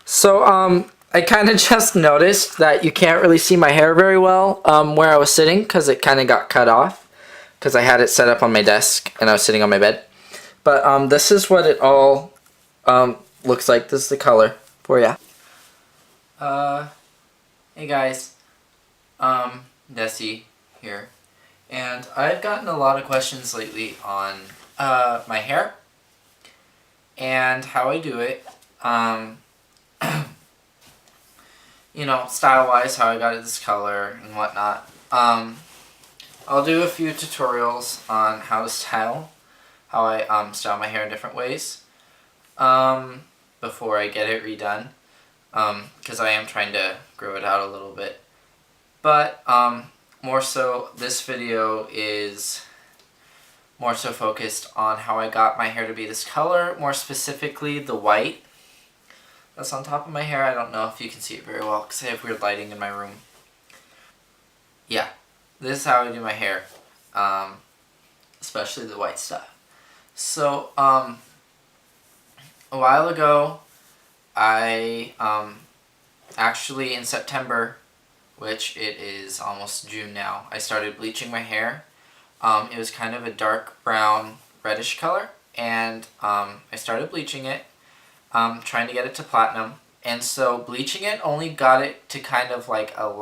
So, I kind of just noticed that you can't really see my hair very well where I was sitting because it kind of got cut off because I had it set up on my desk and I was sitting on my bed. But this is what it all looks like. This is the color for ya. Uh, hey guys, Desi here, and I've gotten a lot of questions lately on my hair and how I do it. You know, style-wise, how I got it this color and whatnot. I'll do a few tutorials on how to how I style my hair in different ways before I get it redone, because I am trying to grow it out a little bit. But more so, this video is more so focused on how I got my hair to be this color, more specifically the white that's on top of my hair. I don't know if you can see it very well because I have weird lighting in my room. Yeah, this is how I do my hair, especially the white stuff. So, a while ago, I actually in September, which it is almost June now, I started bleaching my hair. It was kind of a dark brown reddish color, and I started bleaching it, trying to get it to platinum. And so bleaching it only got it to kind of like a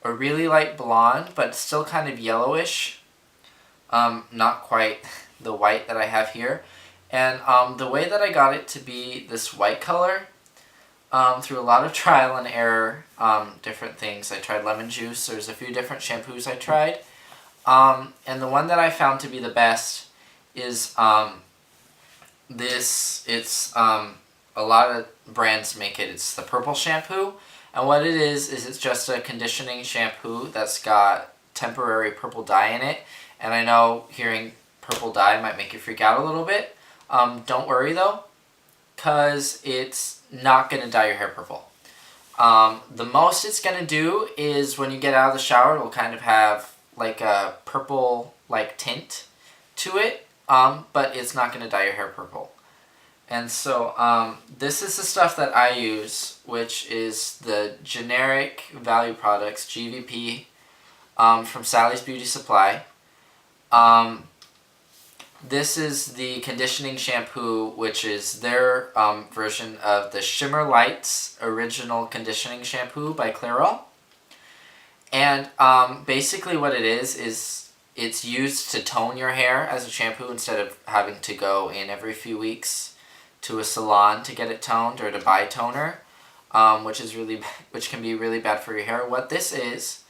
really light blonde, but still kind of yellowish. Not quite the white that I have here. And the way that I got it to be this white color, through a lot of trial and error, different things. I tried lemon juice, there's a few different shampoos I tried. And the one that I found to be the best is a lot of brands make it. It's the purple shampoo. And what it is it's just a conditioning shampoo that's got temporary purple dye in it. And I know hearing purple dye might make you freak out a little bit. Don't worry though, because it's not going to dye your hair purple. The most it's going to do is when you get out of the shower, it'll kind of have like a purple like tint to it, but it's not going to dye your hair purple. And so this is the stuff that I use, which is the generic value products, GVP, from Sally's Beauty Supply. This is the conditioning shampoo, which is their version of the Shimmer Lights Original Conditioning Shampoo by Clairol. And basically what it is it's used to tone your hair as a shampoo instead of having to go in every few weeks to a salon to get it toned or to buy toner, which can be really bad for your hair. What this is,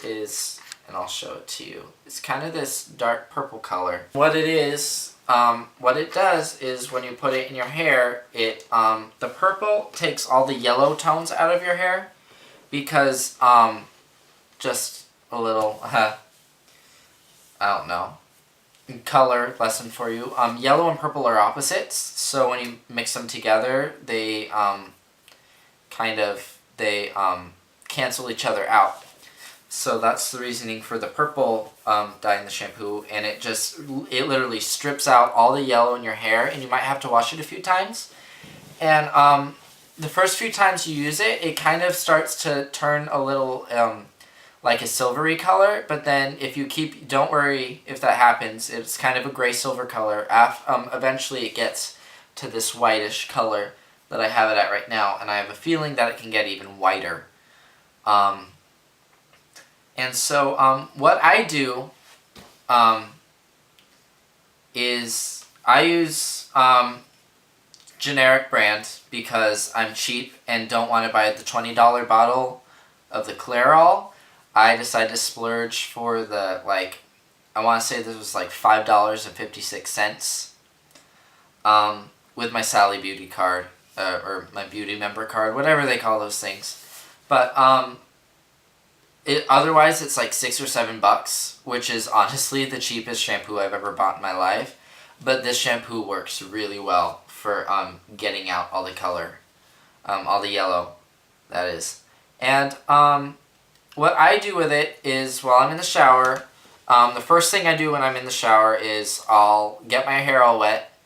and I'll show it to you, it's kind of this dark purple color. What it is, what it does is when you put it in your hair, the purple takes all the yellow tones out of your hair because, just a little, I don't know, color lesson for you. Yellow and purple are opposites, so when you mix them together, they cancel each other out. So that's the reasoning for the purple dye in the shampoo, and it literally strips out all the yellow in your hair, and you might have to wash it a few times. And the first few times you use it, it kind of starts to turn a little like a silvery color, but then if you don't worry if that happens, it's kind of a gray silver color. Eventually it gets to this whitish color that I have it at right now, and I have a feeling that it can get even whiter. And so what I do is I use generic brands because I'm cheap and don't want to buy the $20 bottle of the Clairol. I decided to splurge for the, I want to say this was like $5.56 with my Sally Beauty card, or my Beauty member card, whatever they call those things. But otherwise it's like $6 or $7, which is honestly the cheapest shampoo I've ever bought in my life. But this shampoo works really well for getting out all the color, all the yellow, that is. And what I do with it is, while I'm in the shower, the first thing I do when I'm in the shower is I'll get my hair all wet,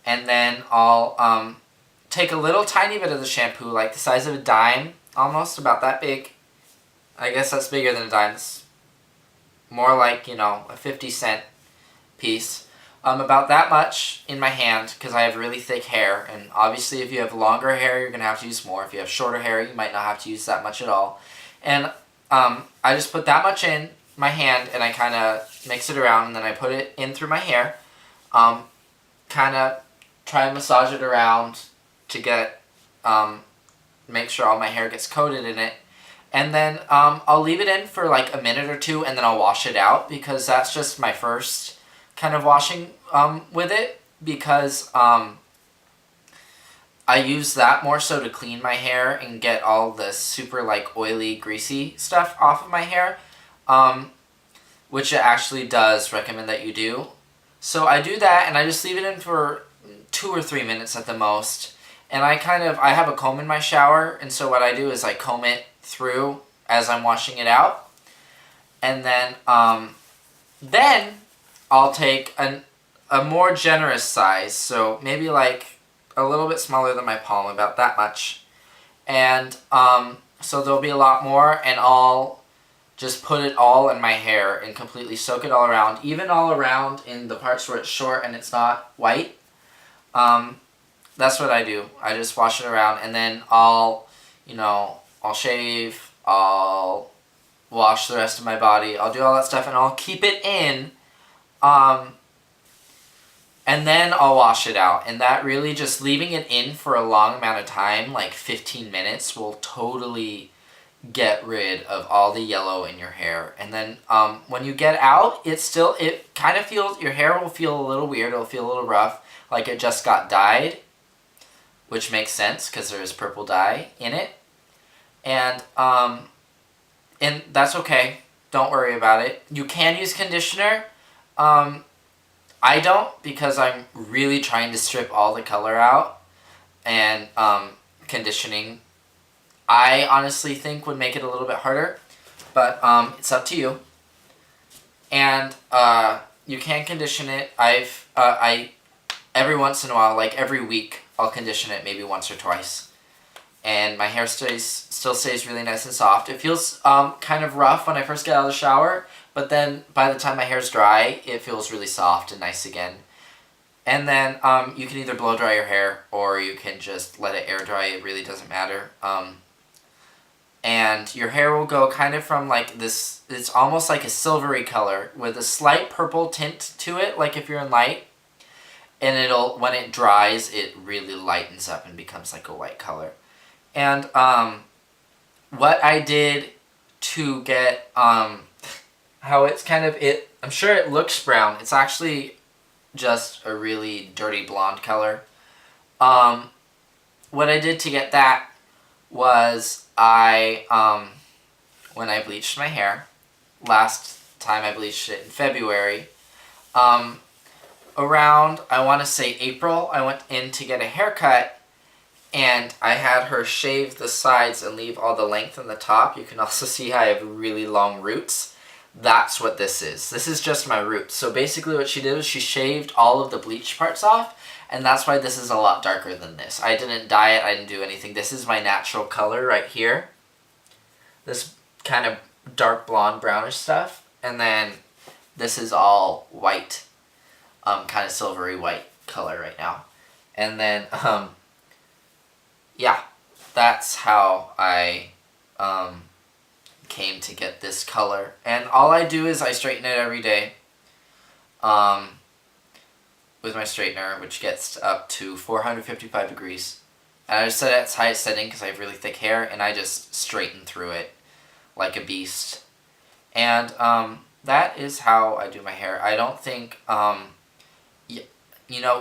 and then I'll take a little tiny bit of the shampoo, like the size of a dime, almost about that big. I guess that's bigger than a dime. It's more like, a 50-cent piece. About that much in my hand, because I have really thick hair, and obviously if you have longer hair, you're going to have to use more. If you have shorter hair, you might not have to use that much at all. And I just put that much in my hand, and I kind of mix it around, and then I put it in through my hair. Kind of try and massage it around to get, make sure all my hair gets coated in it. And then I'll leave it in for like a minute or two, and then I'll wash it out, because that's just my first kind of washing with it, because I use that more so to clean my hair and get all the super like oily, greasy stuff off of my hair, which it actually does recommend that you do. So I do that, and I just leave it in for 2 or 3 minutes at the most. And I have a comb in my shower, and so what I do is I comb it through as I'm washing it out. And then I'll take a more generous size, so maybe like a little bit smaller than my palm, about that much. And so there'll be a lot more, and I'll just put it all in my hair and completely soak it all around, even all around in the parts where it's short and it's not white. That's what I do. I just wash it around, and then I'll shave, I'll wash the rest of my body, I'll do all that stuff, and I'll keep it in, and then I'll wash it out. And that really, just leaving it in for a long amount of time, like 15 minutes, will totally get rid of all the yellow in your hair. And then when you get out, it kind of feels, your hair will feel a little weird, it'll feel a little rough, like it just got dyed, which makes sense because there's purple dye in it. And that's okay. Don't worry about it. You can use conditioner. I don't, because I'm really trying to strip all the color out, and conditioning, I honestly think, would make it a little bit harder, but it's up to you. And you can condition it. I every once in a while, like every week, I'll condition it maybe once or twice, and my hair still stays really nice and soft. It feels kind of rough when I first get out of the shower, but then by the time my hair's dry, it feels really soft and nice again. And then you can either blow dry your hair, or you can just let it air dry. It really doesn't matter. And your hair will go kind of from like this, it's almost like a silvery color with a slight purple tint to it, like if you're in light. And when it dries, it really lightens up and becomes like a white color. And what I did to get how it's kind of, I'm sure it looks brown. It's actually just a really dirty blonde color. What I did to get that was when I bleached my hair, last time I bleached it in February, around, I want to say April, I went in to get a haircut, and I had her shave the sides and leave all the length in the top. You can also see how I have really long roots. That's what this is. This is just my roots. So basically what she did was she shaved all of the bleach parts off, and that's why this is a lot darker than this. I didn't dye it, I didn't do anything. This is my natural color right here. This kind of dark blonde brownish stuff. And then this is all white. Kind of silvery white color right now. And then, yeah, that's how I came to get this color. And all I do is I straighten it every day with my straightener, which gets up to 455 degrees. And I just set it at its highest setting because I have really thick hair, and I just straighten through it like a beast. And that is how I do my hair. I don't think...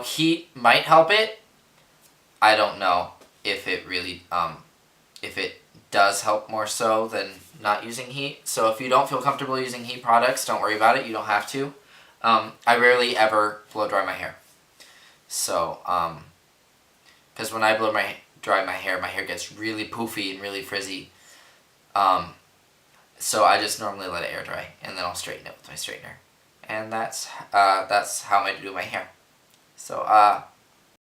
heat might help it. I don't know if it really, if it does help more so than not using heat. So if you don't feel comfortable using heat products, don't worry about it. You don't have to. I rarely ever blow dry my hair. So, because when I dry my hair gets really poofy and really frizzy. So I just normally let it air dry, and then I'll straighten it with my straightener. And that's how I do my hair. So,